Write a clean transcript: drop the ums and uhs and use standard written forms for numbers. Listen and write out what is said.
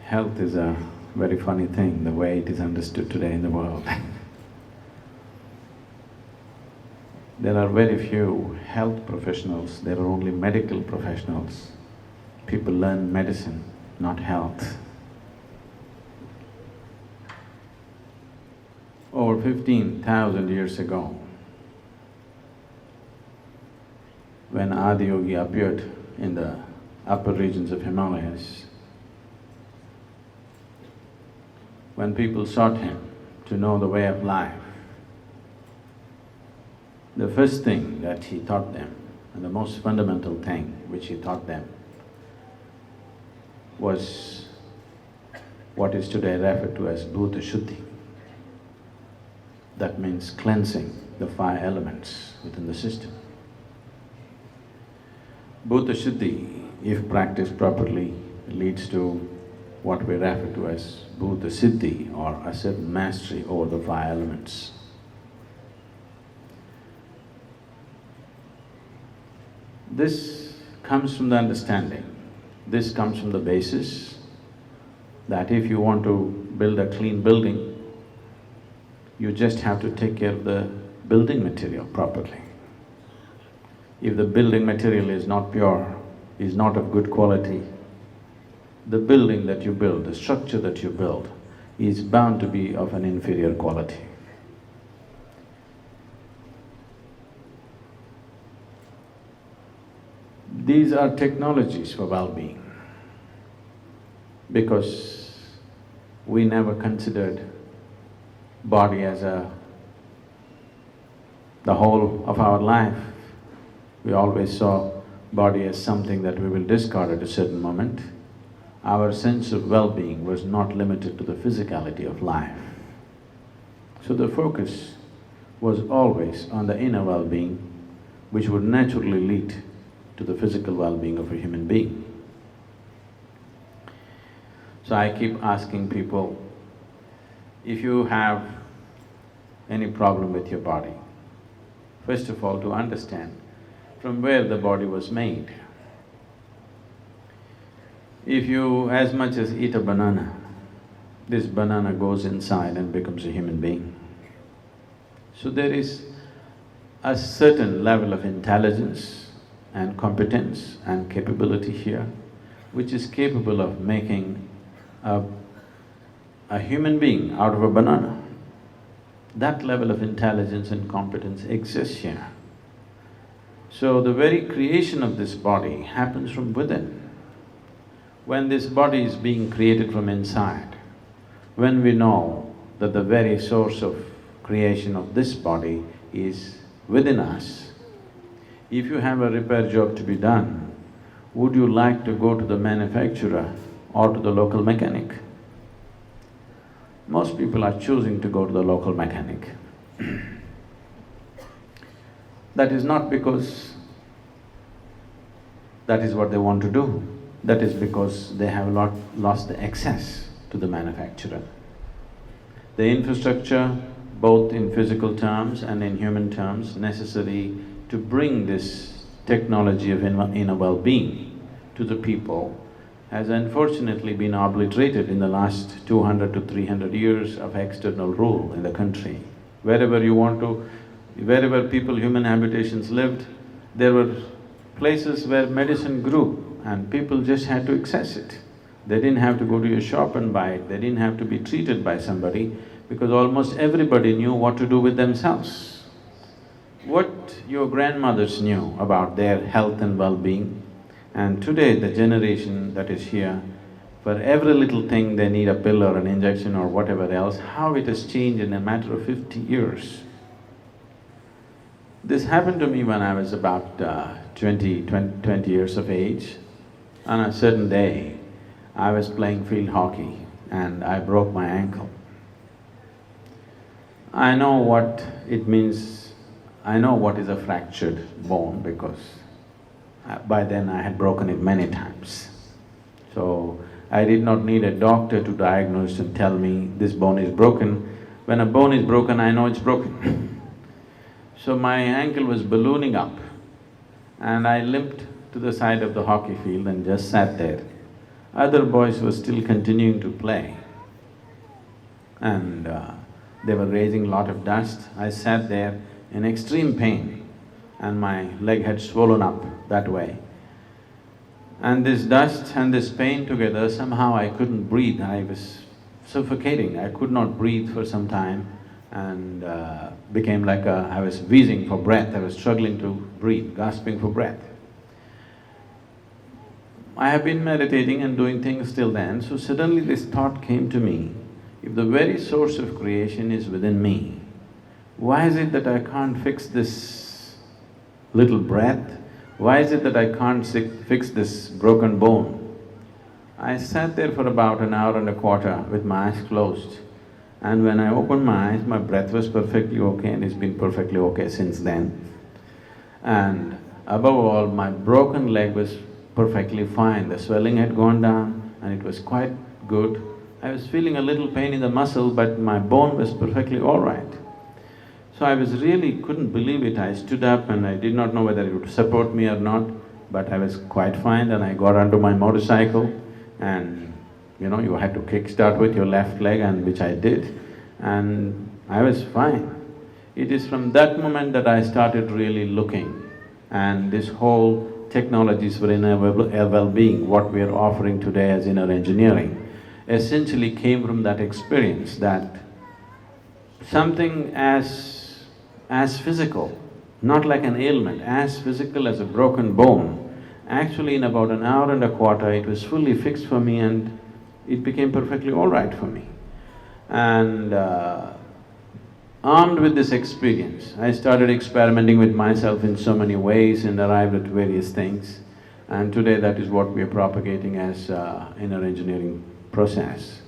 Health is a very funny thing, the way it is understood today in the world. There are very few health professionals, there are only medical professionals. People learn medicine, not health. Over 15,000 years ago, when Adi Yogi appeared in the upper regions of Himalayas, when people sought him to know the way of life, the first thing that he taught them, and the most fundamental thing which he taught them, was what is today referred to as Bhuta Shuddhi. That means cleansing the five elements within the system. Bhuta Shuddhi, if practiced properly, leads to what we refer to as Bhuta Siddhi, or a certain mastery over the five elements. This comes from the understanding, this comes from the basis that if you want to build a clean building, you just have to take care of the building material properly. If the building material is not pure, is not of good quality, the building that you build, the structure that you build, is bound to be of an inferior quality. These are technologies for well-being, because we never considered body as the whole of our life. We always saw body as something that we will discard at a certain moment. Our sense of well-being was not limited to the physicality of life. So the focus was always on the inner well-being, which would naturally lead to the physical well-being of a human being. So I keep asking people, if you have any problem with your body, first of all, to understand from where the body was made. If you as much as eat a banana, this banana goes inside and becomes a human being. So there is a certain level of intelligence and competence and capability here, which is capable of making a human being out of a banana. That level of intelligence and competence exists here. So the very creation of this body happens from within. When this body is being created from inside, when we know that the very source of creation of this body is within us, if you have a repair job to be done, would you like to go to the manufacturer or to the local mechanic? Most people are choosing to go to the local mechanic. That is not because that is what they want to do, that is because they have lost the access to the manufacturer. The infrastructure, both in physical terms and in human terms, necessary to bring this technology of inner well-being to the people has unfortunately been obliterated in the last 200 to 300 years of external rule in the country. Wherever you want to… wherever people, human habitations lived, there were places where medicine grew and people just had to access it. They didn't have to go to a shop and buy it, they didn't have to be treated by somebody, because almost everybody knew what to do with themselves. What your grandmothers knew about their health and well-being, and today the generation that is here, for every little thing they need a pill or an injection or whatever else, how it has changed in a matter of 50 years. This happened to me when I was about 20 years of age. On a certain day, I was playing field hockey and I broke my ankle. I know what it means, I know what is a fractured bone, because by then I had broken it many times. So I did not need a doctor to diagnose and tell me this bone is broken. When a bone is broken, I know it's broken. So my ankle was ballooning up and I limped to the side of the hockey field and just sat there. Other boys were still continuing to play and they were raising a lot of dust. I sat there in extreme pain and my leg had swollen up that way. And this dust and this pain together, somehow I couldn't breathe. I was suffocating. I could not breathe for some time and became like I was wheezing for breath. I was struggling to breathe, gasping for breath. I have been meditating and doing things till then, so suddenly this thought came to me, if the very source of creation is within me, why is it that I can't fix this little breath? Why is it that I can't fix this broken bone? I sat there for about an hour and a quarter with my eyes closed, and when I opened my eyes, my breath was perfectly okay and it's been perfectly okay since then. And above all, my broken leg was perfectly fine. The swelling had gone down and it was quite good. I was feeling a little pain in the muscle, but my bone was perfectly all right. So I was really couldn't believe it. I stood up and I did not know whether it would support me or not, but I was quite fine. Then I got onto my motorcycle and you had to kickstart with your left leg, and which I did, and I was fine. It is from that moment that I started really looking, and this whole technologies for inner well-being, what we are offering today as inner engineering, essentially came from that experience that something as physical, not like an ailment, as physical as a broken bone, actually in about an hour and a quarter it was fully fixed for me and it became perfectly all right for me. And armed with this experience, I started experimenting with myself in so many ways and arrived at various things. And today that is what we are propagating as inner engineering process.